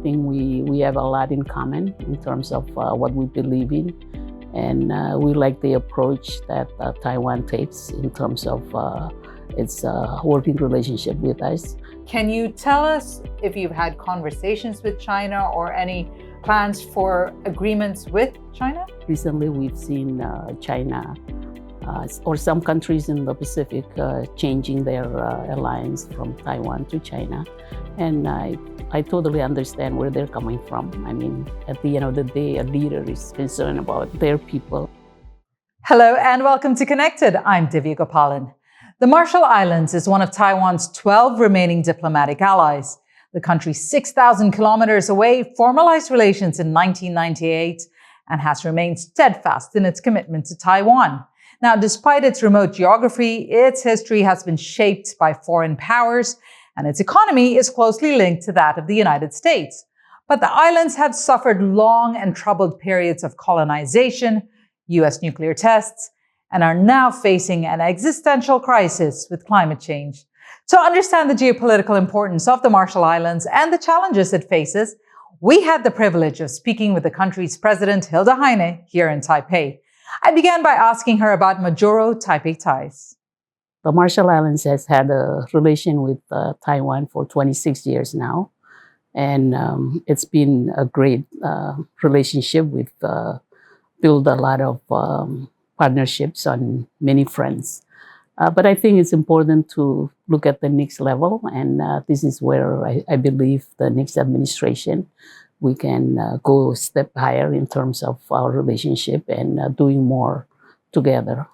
think we have a lot in common in terms of what we believe in. And we like the approach that Taiwan takes in terms of its working relationship with us. Can you tell us if you've had conversations with China or any plans for agreements with China? Recently, we've seen China or some countries in the Pacific changing their alliance from Taiwan to China. And I totally understand where they're coming from. I mean, at the end of the day, a leader is concerned about their people. Hello and welcome to Connected. I'm Divya Gopalan. The Marshall Islands is one of Taiwan's 12 remaining diplomatic allies. The country 6,000 kilometers away formalized relations in 1998 and has remained steadfast in its commitment to Taiwan. Now, despite its remote geography, its history has been shaped by foreign powers, and its economy is closely linked to that of the United States. But the islands have suffered long and troubled periods of colonization, U.S. nuclear tests, and are now facing an existential crisis with climate change. To understand the geopolitical importance of the Marshall Islands and the challenges it faces, we had the privilege of speaking with the country's president, Hilda Heine, here in Taipei. I began by asking her about Majuro-Taipei ties. The Marshall Islands has had a relation with Taiwan for 26 years now. And it's been a great relationship. We've built a lot of partnerships on many fronts. But I think it's important to look at the next level. And this is where I believe the next administration, we can go a step higher in terms of our relationship and doing more together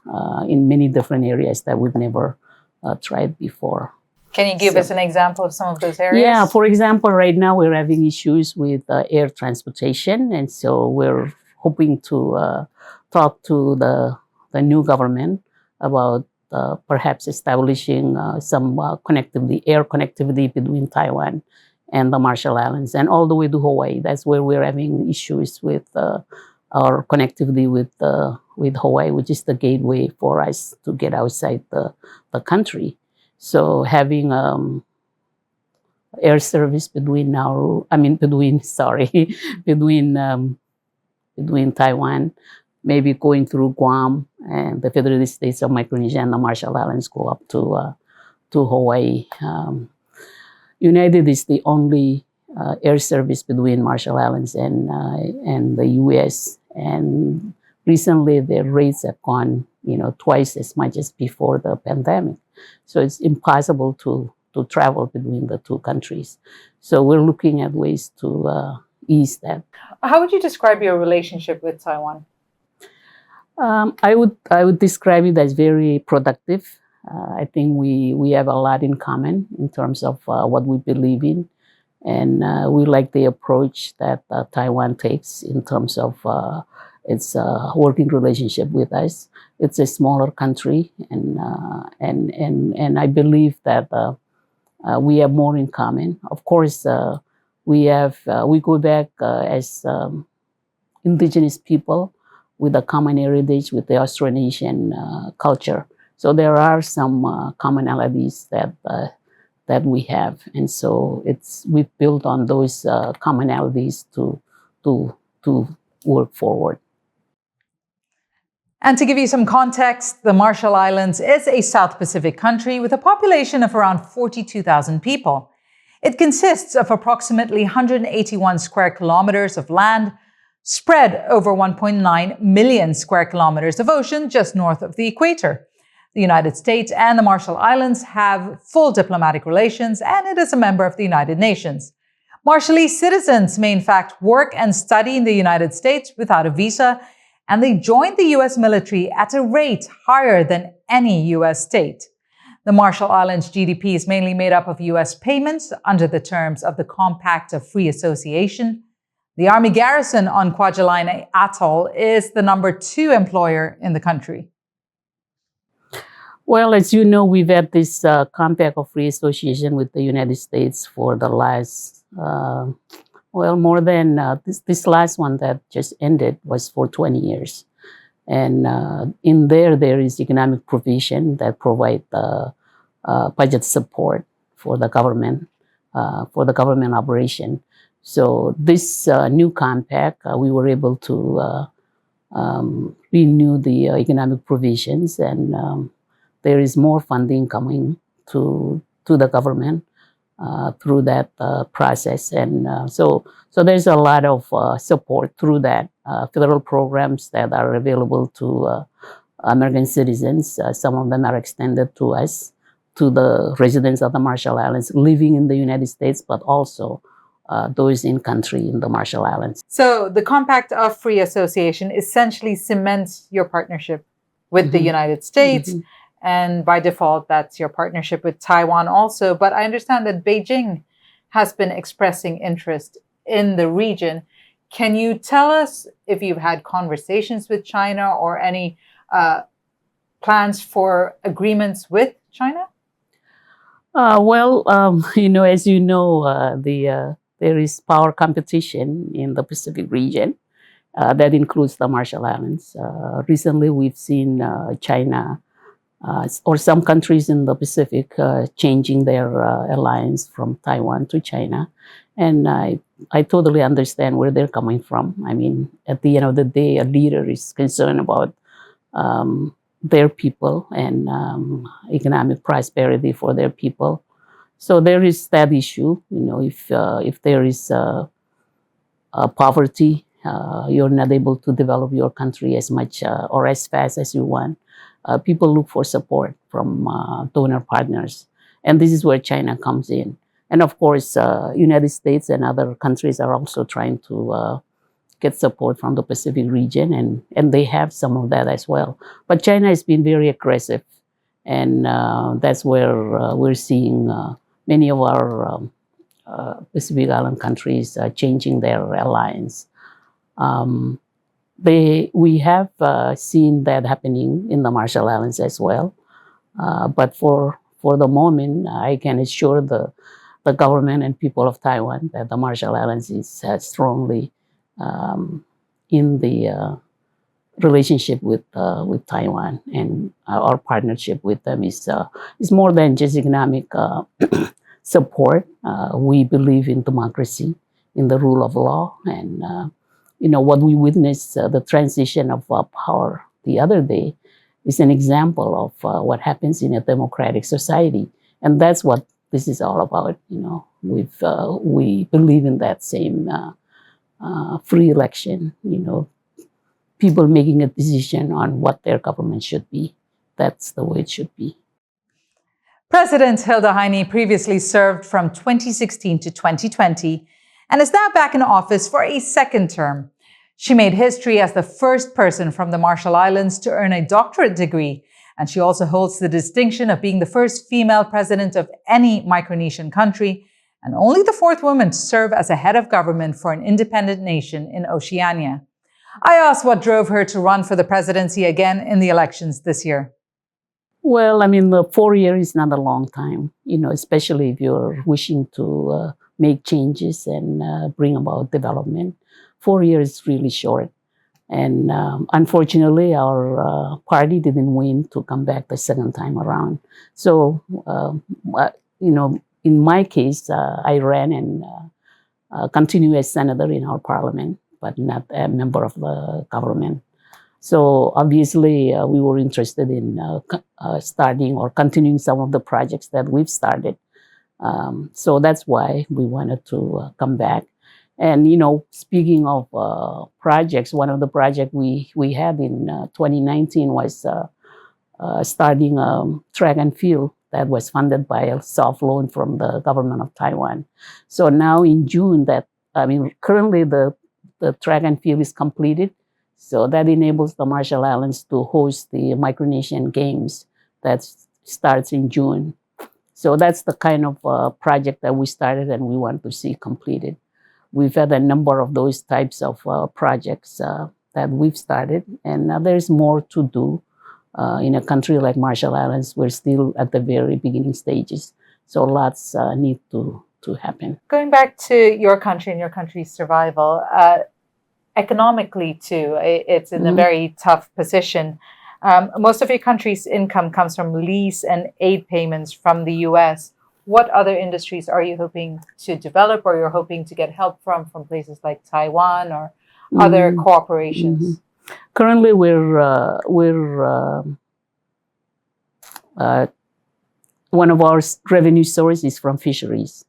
in many different areas that we've never tried before. Can you give us an example of some of those areas? Yeah, for example, right now we're having issues with air transportation. And so we're hoping to talk to the new government about perhaps establishing some connectivity, air connectivity between Taiwan and the Marshall Islands and all the way to Hawaii. That's where we're having issues with our connectivity with Hawaii, which is the gateway for us to get outside the country. So having air service between between Taiwan, maybe going through Guam and the Federated States of Micronesia and the Marshall Islands go up to Hawaii. United is the only air service between Marshall Islands and the U.S. And recently, their rates have gone, twice as much as before the pandemic. So it's impossible to travel between the two countries. So we're looking at ways to ease that. How would you describe your relationship with Taiwan? I would describe it as very productive. I think we have a lot in common in terms of what we believe in. And we like the approach that Taiwan takes in terms of its working relationship with us. It's a smaller country, and I believe that we have more in common. Of course, we go back as indigenous people with a common heritage with the Austronesian culture. So there are some commonalities that we have, and so we've built on those commonalities to work forward. And to give you some context, the Marshall Islands is a South Pacific country with a population of around 42,000 people. It consists of approximately 181 square kilometers of land, spread over 1.9 million square kilometers of ocean just north of the equator. The United States and the Marshall Islands have full diplomatic relations, and it is a member of the United Nations. Marshallese citizens may in fact work and study in the United States without a visa, and they joined the U.S. military at a rate higher than any U.S. state. The Marshall Islands GDP is mainly made up of U.S. payments under the terms of the Compact of Free Association. The Army garrison on Kwajalein Atoll is the number 2 employer in the country. Well, as you know, we've had this Compact of Free Association with the United States for the last, more than this last one that just ended was for 20 years. And in there is economic provision that provide budget support for the government operation. So this new compact, we were able to renew the economic provisions, and there is more funding coming to the government through that process, and so there's a lot of support through that federal programs that are available to American citizens. Some of them are extended to us, to the residents of the Marshall Islands living in the United States, but also those in country in the Marshall Islands. So the Compact of Free Association essentially cements your partnership with the United States. And by default, that's your partnership with Taiwan also. But I understand that Beijing has been expressing interest in the region. Can you tell us if you've had conversations with China or any plans for agreements with China? Well, as you know, there is power competition in the Pacific region that includes the Marshall Islands. Recently, we've seen China or some countries in the Pacific changing their alliance from Taiwan to China. And I totally understand where they're coming from. I mean, at the end of the day, a leader is concerned about their people and economic prosperity for their people. So there is that issue. If there is poverty, you're not able to develop your country as much or as fast as you want. People look for support from donor partners, and this is where China comes in. And of course, United States and other countries are also trying to get support from the Pacific region, and they have some of that as well. But China has been very aggressive, and that's where we're seeing many of our Pacific Island countries changing their alliance. We have seen that happening in the Marshall Islands as well. But for the moment, I can assure the government and people of Taiwan that the Marshall Islands is strongly in the relationship with Taiwan, and our partnership with them is more than just economic support. We believe in democracy, in the rule of law, and what we witnessed, the transition of power the other day, is an example of what happens in a democratic society, and that's what this is all about. We believe in that same free election. People making a decision on what their government should be. That's the way it should be. President Hilda Heine previously served from 2016 to 2020 and is now back in office for a second term. She made history as the first person from the Marshall Islands to earn a doctorate degree, and she also holds the distinction of being the first female president of any Micronesian country and only the fourth woman to serve as a head of government for an independent nation in Oceania. I asked what drove her to run for the presidency again in the elections this year. Well, I mean, the 4 years is not a long time, especially if you're wishing to make changes and bring about development. 4 years is really short. And unfortunately, our party didn't win to come back the second time around. So, in my case, I ran and continue as senator in our parliament, but not a member of the government. So obviously, we were interested in starting or continuing some of the projects that we've started. So that's why we wanted to come back. And, speaking of projects, one of the projects we had in 2019 was starting a track and field that was funded by a soft loan from the government of Taiwan. So now in June, currently the track and field is completed. So that enables the Marshall Islands to host the Micronesian Games that starts in June. So that's the kind of project that we started and we want to see completed. We've had a number of those types of projects that we've started, and there's more to do. In a country like Marshall Islands, we're still at the very beginning stages. So lots need to happen. Going back to your country and your country's survival, economically too, it's in a very tough position. Most of your country's income comes from lease and aid payments from the US. what other industries are you hoping to develop, or you're hoping to get help from places like Taiwan or other Mhm. cooperations? Currently, we're uh, one of our revenue sources is from fisheries.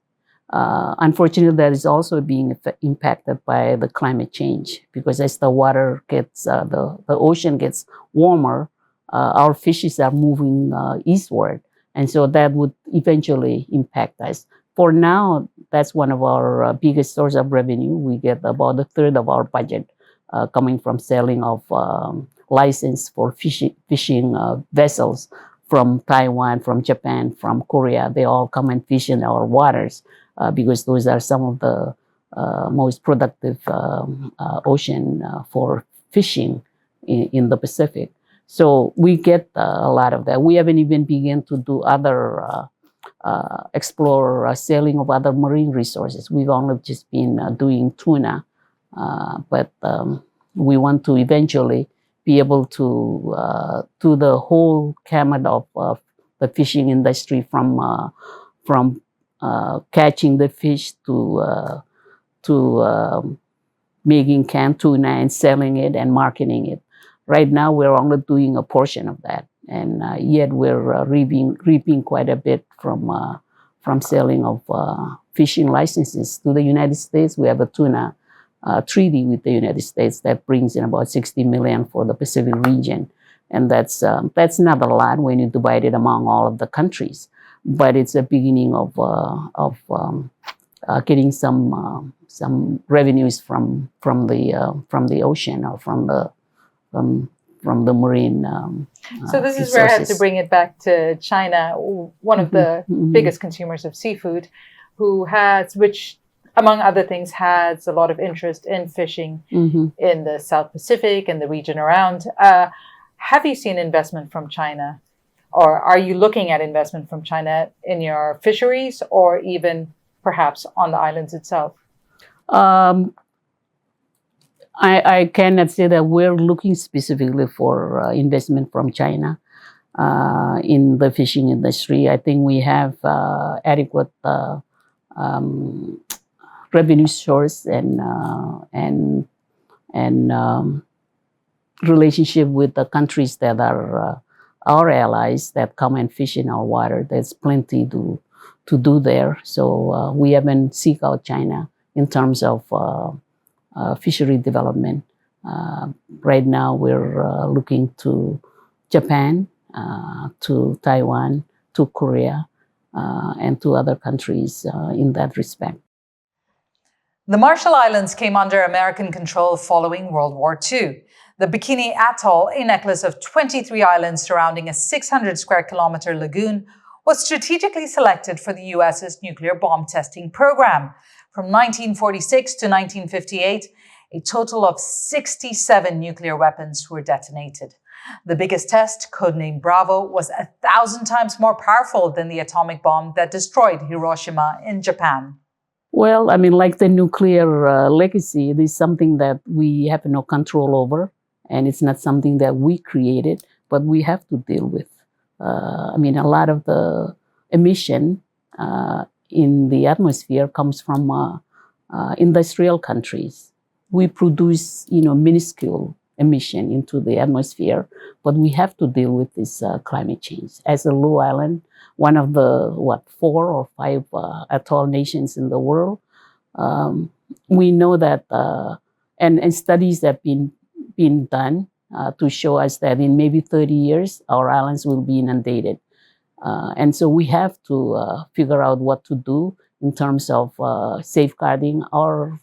Unfortunately, that is also being impacted by the climate change, because as the water gets, the ocean gets warmer, our fishes are moving eastward. And so that would eventually impact us. For now, that's one of our biggest source of revenue. We get about a third of our budget coming from selling of license for fishing vessels from Taiwan, from Japan, from Korea. They all come and fish in our waters because those are some of the most productive ocean for fishing in the Pacific. So we get a lot of that. We haven't even begun to do other explore selling of other marine resources. We've only just been doing tuna, but we want to eventually be able to do the whole gamut of the fishing industry, from catching the fish to making canned tuna and selling it and marketing it. Right now, we're only doing a portion of that, and yet we're reaping quite a bit from selling of fishing licenses to the United States. We have a tuna treaty with the United States that brings in about 60 million for the Pacific region, and that's not a lot when you divide it among all of the countries, but it's a beginning of getting some revenues from the ocean, or from the marine. So this is where I have to bring it back to China, one of the biggest consumers of seafood, which among other things has a lot of interest in fishing in the South Pacific and the region around. Have you seen investment from China, or are you looking at investment from China in your fisheries, or even perhaps on the islands itself? I cannot say that we're looking specifically for investment from China in the fishing industry. I think we have adequate revenue source and relationship with the countries that are our allies that come and fish in our water. There's plenty to do there. So we haven't seek out China in terms of fishery development. Right now, we're looking to Japan, to Taiwan, to Korea, and to other countries in that respect. The Marshall Islands came under American control following World War II. The Bikini Atoll, a necklace of 23 islands surrounding a 600 square kilometer lagoon, was strategically selected for the US's nuclear bomb testing program. From 1946 to 1958, a total of 67 nuclear weapons were detonated. The biggest test, codenamed Bravo, was 1,000 times more powerful than the atomic bomb that destroyed Hiroshima in Japan. Well, I mean, like the nuclear legacy, it is something that we have no control over, and it's not something that we created, but we have to deal with. I mean, a lot of the emission in the atmosphere comes from industrial countries. We produce, minuscule emission into the atmosphere, but we have to deal with this climate change. As a low island, one of the 4 or 5 atoll nations in the world, we know that, and studies have been done to show us that in maybe 30 years, our islands will be inundated. And so we have to figure out what to do in terms of safeguarding our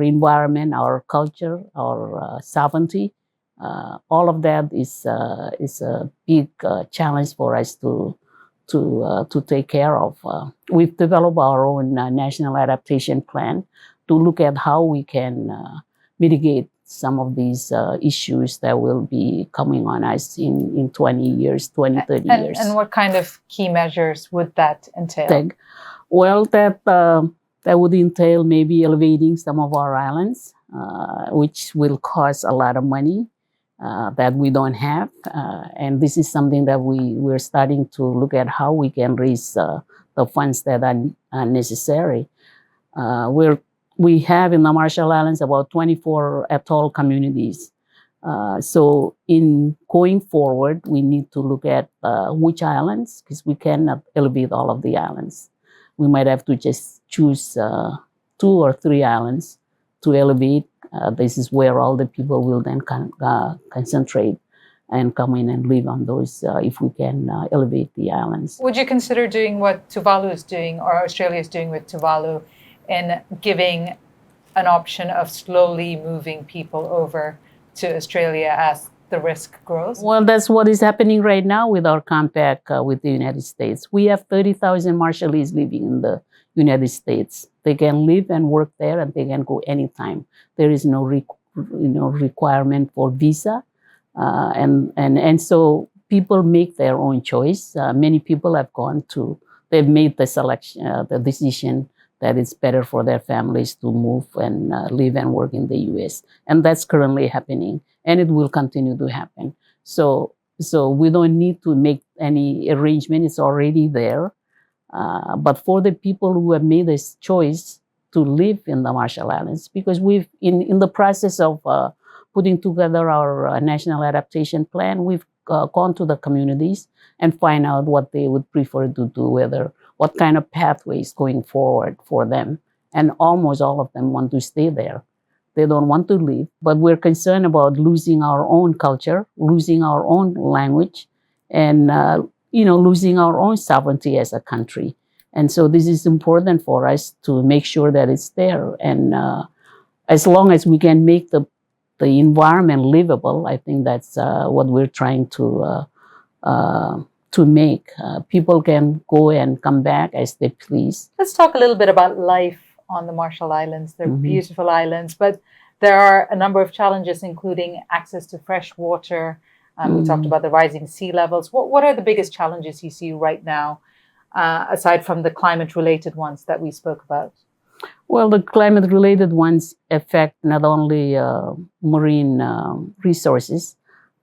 environment, our culture, our sovereignty. All of that is a big challenge for us to take care of. We've developed our own national adaptation plan to look at how we can mitigate some of these issues that will be coming on us in 20 years, 20, 30 years. And what kind of key measures would that entail? Well, that would entail maybe elevating some of our islands, which will cost a lot of money. that we don't have. And this is something that we're starting to look at how we can raise the funds that are necessary. We have in the Marshall Islands about 24 atoll communities. So in going forward, we need to look at which islands, because we cannot elevate all of the islands. We might have to just choose 2 or 3 islands to elevate. This is where all the people will then concentrate and come in and live on those if we can elevate the islands. Would you consider doing what Tuvalu is doing or Australia is doing with Tuvalu in giving an option of slowly moving people over to Australia as the risk grows? Well, that's what is happening right now with our compact with the United States. We have 30,000 Marshallese living in the United States. They can live and work there, and they can go anytime. There is no requirement for visa, and so people make their own choice. Many people have they've made the selection, the decision that it's better for their families to move and live and work in the U.S. And that's currently happening, and it will continue to happen. So we don't need to make any arrangement. It's already there. But for the people who have made this choice to live in the Marshall Islands, because we've, in the process of putting together our national adaptation plan, we've gone to the communities and find out what they would prefer to do, what kind of pathways going forward for them. And almost all of them want to stay there. They don't want to leave, but we're concerned about losing our own culture, losing our own language, and losing our own sovereignty as a country. And so this is important for us to make sure that it's there. And as long as we can make the environment livable, I think that's what we're trying to make. People can go and come back as they please. Let's talk a little bit about life on the Marshall Islands. They're beautiful islands, but there are a number of challenges, including access to fresh water. We talked about the rising sea levels. What are the biggest challenges you see right now, aside from the climate-related ones that we spoke about? Well, the climate-related ones affect not only marine resources.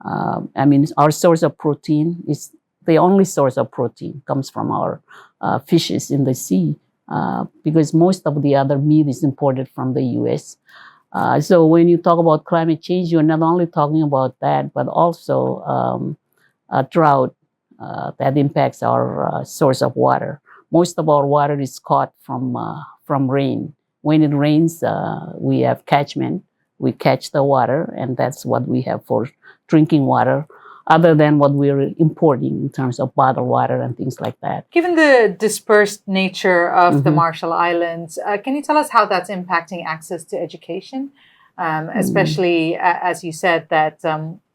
Our source of protein is the only source of protein comes from our fishes in the sea, because most of the other meat is imported from the U.S. So when you talk about climate change, you're not only talking about that, but also drought that impacts our source of water. Most of our water is caught from rain. When it rains, we have catchment. We catch the water, and that's what we have for drinking water, other than what we're importing in terms of bottled water and things like that. Given the dispersed nature of the Marshall Islands, can you tell us how that's impacting access to education? Especially, as you said, that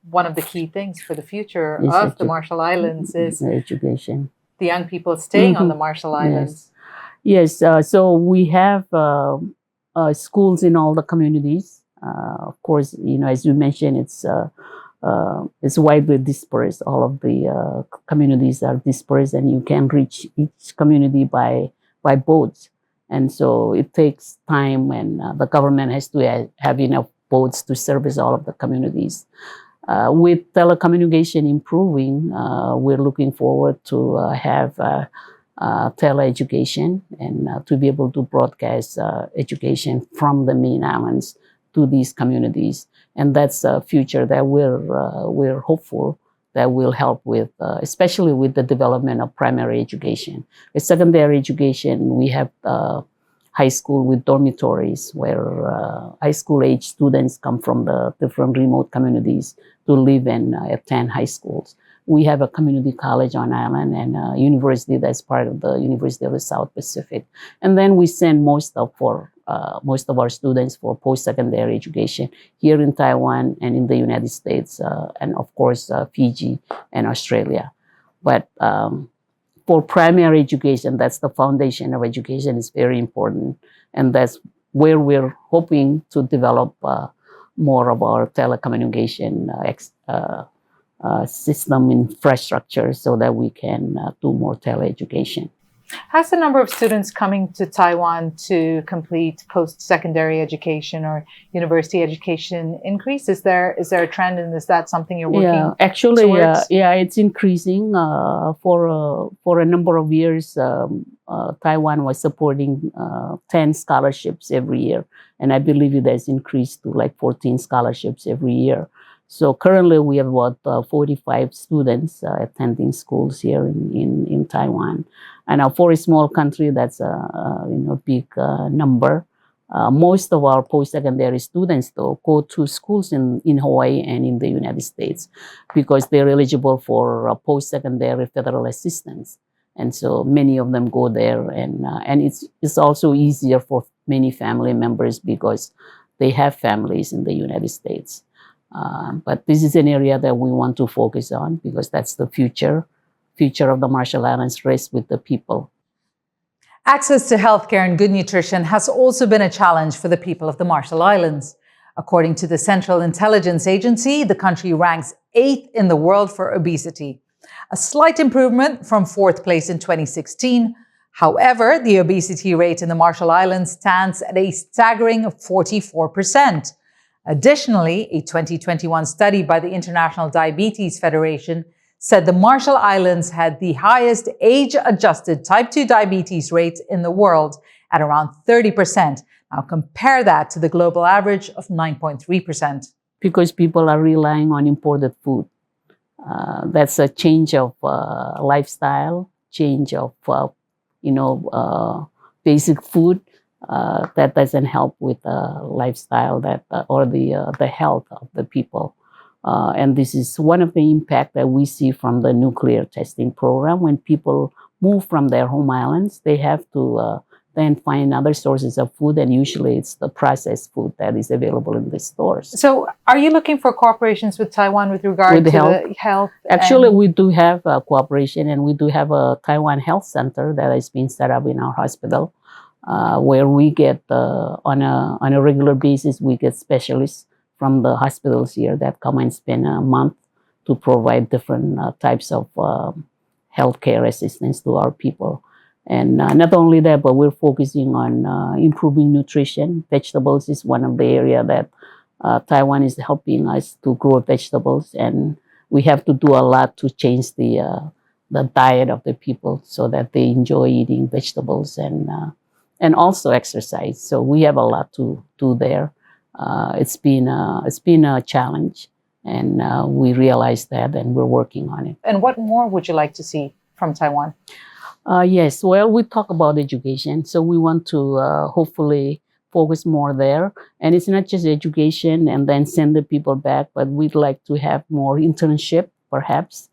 one of the key things for the future of the Marshall Islands is education. The young people staying on the Marshall Islands. Yes. So we have schools in all the communities. Of course, as you mentioned, it's widely dispersed. All of the communities are dispersed, and you can reach each community by boats. And so it takes time, and the government has to have enough boats to service all of the communities. With telecommunication improving, we're looking forward to have teleeducation and to be able to broadcast education from the main islands to these communities. And that's a future that we're hopeful that will help with, especially with the development of primary education. With secondary education, we have high school with dormitories where high school age students come from the different remote communities to live and attend high schools. We have a community college on island and a university that's part of the University of the South Pacific. And then we send most of our students for post-secondary education here in Taiwan and in the United States, and of course, Fiji and Australia. But for primary education, that's the foundation of education, is very important. And that's where we're hoping to develop more of our telecommunication system infrastructure so that we can do more teleeducation. Has the number of students coming to Taiwan to complete post-secondary education or university education increased? Is there a trend, and is that something you're working actually, towards? it's increasing. For a number of years, Taiwan was supporting 10 scholarships every year, and I believe it has increased to like 14 scholarships every year. So currently, we have about 45 students attending schools here in Taiwan. And for a small country, that's a big number. Most of our post-secondary students, though, go to schools in Hawaii and in the United States because they're eligible for post-secondary federal assistance. And so many of them go there, and it's also easier for many family members because they have families in the United States. But this is an area that we want to focus on because that's the future of the Marshall Islands rests with the people. Access to healthcare and good nutrition has also been a challenge for the people of the Marshall Islands. According to the Central Intelligence Agency, the country ranks 8th in the world for obesity, a slight improvement from 4th place in 2016. However, the obesity rate in the Marshall Islands stands at a staggering 44%. Additionally, a 2021 study by the International Diabetes Federation said the Marshall Islands had the highest age-adjusted type 2 diabetes rates in the world at around 30%. Now compare that to the global average of 9.3%. Because people are relying on imported food. That's a change of lifestyle, change of, basic food that doesn't help with lifestyle or the health of the people. And this is one of the impact that we see from the nuclear testing program. When people move from their home islands, they have to then find other sources of food, and usually it's the processed food that is available in the stores. So are you looking for cooperations with Taiwan with regard to the health? Actually, we do have cooperation, and we do have a Taiwan Health Center that has been set up in our hospital, where we get, on a regular basis, we get specialists from the hospitals here that come and spend a month to provide different types of healthcare assistance to our people. And not only that, but we're focusing on improving nutrition. Vegetables is one of the areas that Taiwan is helping us to grow vegetables, and we have to do a lot to change the diet of the people so that they enjoy eating vegetables and also exercise. So we have a lot to do there. It's been a challenge, and we realize that, and we're working on it. And what more would you like to see from Taiwan? Yes, well, we talk about education, so we want to hopefully focus more there. And it's not just education and then send the people back, but we'd like to have more internship, perhaps,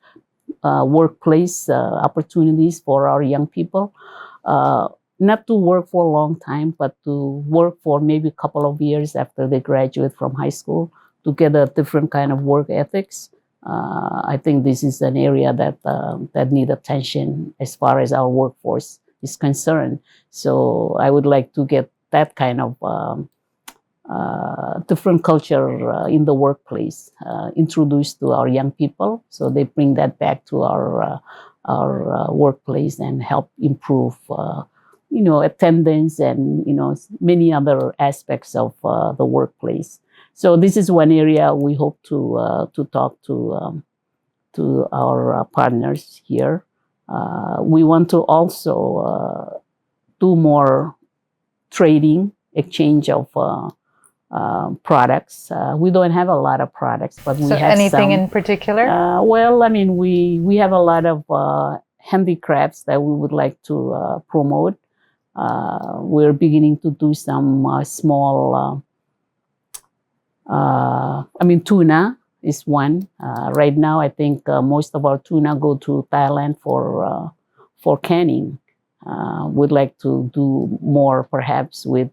workplace opportunities for our young people. Not to work for a long time, but to work for maybe a couple of years after they graduate from high school to get a different kind of work ethics. I think this is an area that need attention as far as our workforce is concerned. So I would like to get that kind of different culture in the workplace introduced to our young people, so they bring that back to our workplace and help improve attendance and many other aspects of the workplace. So this is one area we hope to talk to our partners here. We want to also do more trading, exchange of products. We don't have a lot of products, but we have anything some. In particular? Well, I mean, we have a lot of handicrafts that we would like to promote. We're beginning to do some small. Tuna is one. Right now, I think most of our tuna go to Thailand for canning. We'd like to do more, perhaps, with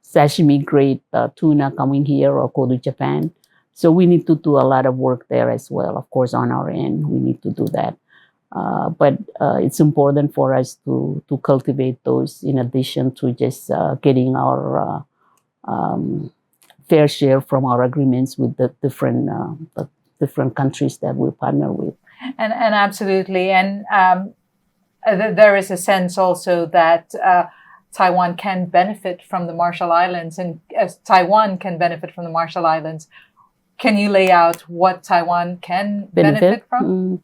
sashimi grade tuna coming here or go to Japan. So we need to do a lot of work there as well. Of course, on our end, we need to do that. But it's important for us to cultivate those in addition to just getting our fair share from our agreements with the different countries that we partner with. And absolutely. And there is a sense also that Taiwan can benefit from the Marshall Islands, and as Taiwan can benefit from the Marshall Islands. Can you lay out what Taiwan can benefit from?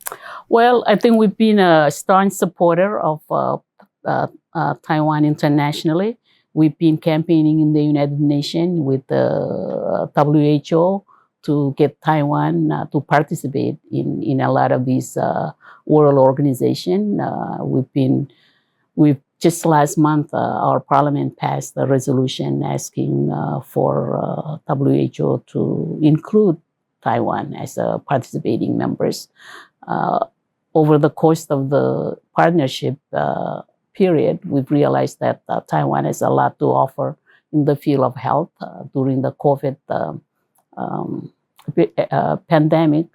Well, I think we've been a strong supporter of Taiwan internationally. We've been campaigning in the United Nations with the WHO to get Taiwan to participate in a lot of these world organizations. We've just last month, our parliament passed a resolution asking for WHO to include Taiwan as a participating members. Over the course of the partnership period, we've realized that Taiwan has a lot to offer in the field of health. During the COVID pandemic,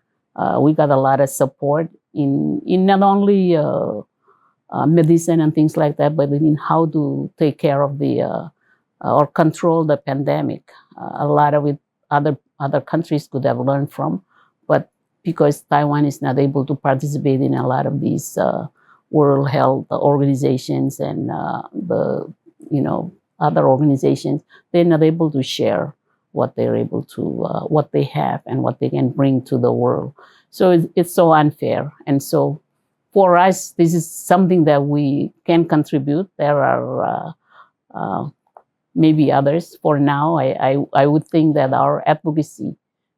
we got a lot of support in not only medicine and things like that, but in how to take care of the or control the pandemic. A lot of it other countries could have learned from, but because Taiwan is not able to participate in a lot of these World Health organizations and the other organizations, they're not able to share what they're able to what they have and what they can bring to the world. So it's so unfair, and so for us, this is something that we can contribute. There are maybe others. For now, I would think that our advocacy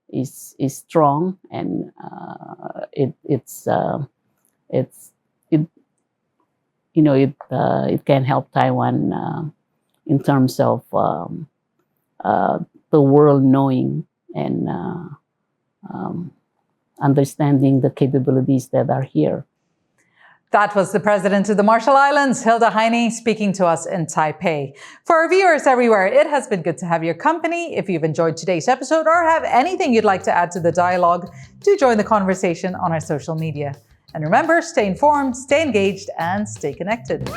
is strong, and it can help Taiwan in terms of the world knowing and understanding the capabilities that are here. That was the president of the Marshall Islands, Hilda Heine, speaking to us in Taipei. For our viewers everywhere, it has been good to have your company. If you've enjoyed today's episode or have anything you'd like to add to the dialogue, do join the conversation on our social media. And remember, stay informed, stay engaged, and stay connected.